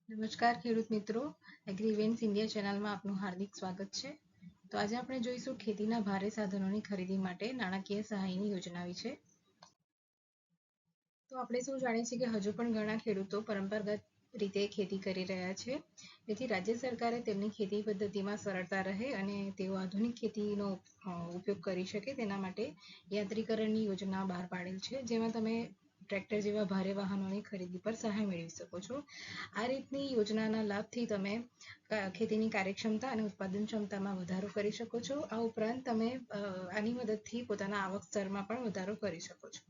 નમસ્કાર ખેડૂત મિત્રો, એગ્રી ઇવેન્ટ્સ ઇન્ડિયા ચેનલમાં આપનું હાર્દિક સ્વાગત છે. તો આજે આપણે જોઈશું ખેતીના ભારે સાધનોની ખરીદી માટે નાણાકીય સહાયની યોજના વિશે. તો આપણે શું જાણીએ છીએ કે હજુ પણ ઘણા ખેડૂતો પરંપરાગત રીતે ખેતી કરી રહ્યા છે. તેથી રાજ્ય સરકારે તેમની ખેતી પદ્ધતિમાં સરળતા રહે અને તેઓ આધુનિક ખેતીનો ઉપયોગ કરી શકે તેના માટે યાંત્રીકરણની યોજના બહાર પાડેલ છે, જેમાં તમે ટ્રેક્ટર જેવા ભારે વાહનોની ખરીદી પર સહાય મેળવી શકો છો. આ રીતની યોજનાના લાભથી તમે ખેતીની કાર્યક્ષમતા અને ઉત્પાદન ક્ષમતામાં વધારો કરી શકો છો. આ ઉપરાંત તમે આની મદદથી પોતાના આવક સ્તરમાં પણ વધારો કરી શકો છો.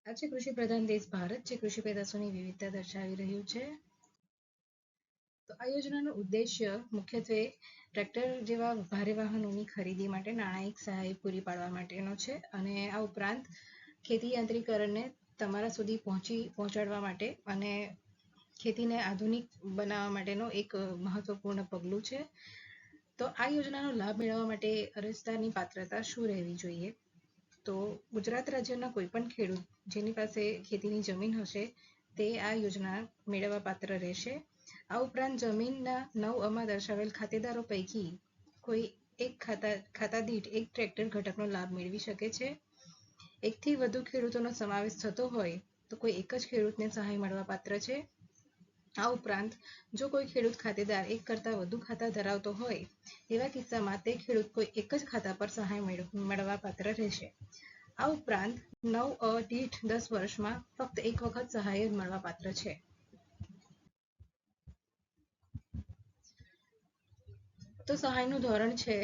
આ છે કૃષિ પ્રધાન દેશ ભારત, જે કૃષિ પેદાશોની વિવિધતા દર્શાવી રહ્યું છે. તો આ યોજનાનો ઉદ્દેશ્ય મુખ્યત્વે ટ્રેક્ટર જેવા ભારે વાહનોની ખરીદી માટે નાણાકીય સહાય પૂરી પાડવા માટેનો છે અને આ ઉપરાંત ખેતી યાંત્રીકરણને તમારા સુધી પહોંચાડવા માટે અને ખેતીને આધુનિક બનાવવા માટેનો એક મહત્વપૂર્ણ પગલું છે. તો આ યોજનાનો લાભ મેળવવા માટે અરજદારની પાત્રતા શું રહેવી જોઈએ? તો ગુજરાત રાજ્યના કોઈ પણ ખેડૂત જેની પાસે ખેતીની જમીન હશે તે આ યોજના મેળવવા પાત્ર રહેશે. આ ઉપરાંત જમીનના 9 દર્શાવેલ ખાતેદારો પૈકી કોઈ એક ખાતા દીઠ એક ટ્રેક્ટર ઘટકનો લાભ મેળવી શકે છે. એકથી વધુ ખેડૂતોનો સમાવેશ થતો હોય તો કોઈ એક જ ખેડૂતને સહાય મળવા પાત્ર છે. આ ઉપરાંત જો કોઈ ખેડૂત ખાતેદાર એક કરતાં વધુ ખાતા ધરાવતો હોય તેવા કિસ્સામાં તે ખેડૂત કોઈ એક જ ખાતા પર સહાય મેળવવા પાત્ર રહેશે. આ ઉપરાંત 9 દીઠ 10 વર્ષમાં ફક્ત એક વખત સહાય જ મળવા પાત્ર છે. તો સહાયનું ધોરણ છે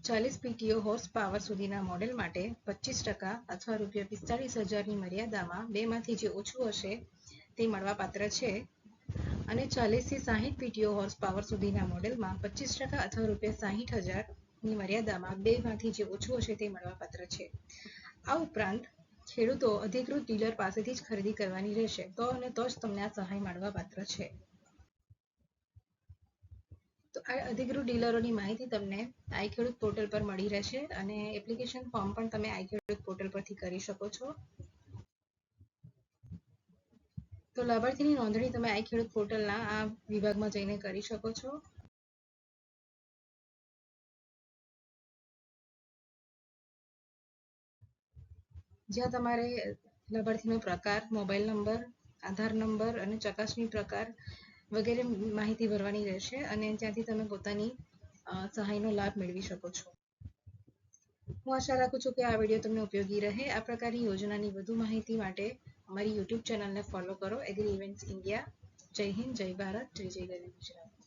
40 PTO હોર્સ પાવર સુધીના મોડેલ માટે 25% અથવા ₹45,000ની મર્યાદામાં બેમાંથી જે ઓછું હશે તે મળવા પાત્ર છે. અને 40 થી 60 PTO હોર્સ પાવર સુધીના મોડેલમાં 25% અથવા ₹60,000ની મર્યાદામાં બેમાંથી જે ઓછું હશે તે મળવા પાત્ર છે. આ ઉપરાંત ખેડૂતો અધિકૃત ડીલર પાસેથી જ ખરીદી કરવાની રહેશે તો જ તમને આ સહાય મળવા પાત્ર છે. તો આ અધિકૃત ડીલરોની માહિતી તમને આઈ ખેડૂત પોર્ટલ પર મળી રહેશે અને એપ્લિકેશન ફોર્મ પણ તમે આઈ ખેડૂત પોર્ટલ પરથી કરી શકો છો. તો લાભાર્થીની નોંધણી તમે આઈ ખેડૂત પોર્ટલના આ વિભાગમાં જઈને કરી શકો છો. જ્યાં તમારે લાભાર્થીનો પ્રકાર, મોબાઈલ નંબર, આધાર નંબર અને ચકાસણી પ્રકાર વગેરે માહિતી ભરવાની રહેશે અને ત્યાંથી તમે પોતાની સહાયનો લાભ મેળવી શકો છો. હું આશા રાખું છું કે આ વિડીયો તમને ઉપયોગી રહે. આ પ્રકારની યોજનાની વધુ માહિતી માટે અમારી YouTube ચેનલને ફોલો કરો, એગ્રી ઇવેન્ટ્સ ઇન્ડિયા. જય હિન્દ, જય ભારત, જય જય ગરવી ગુજરાત.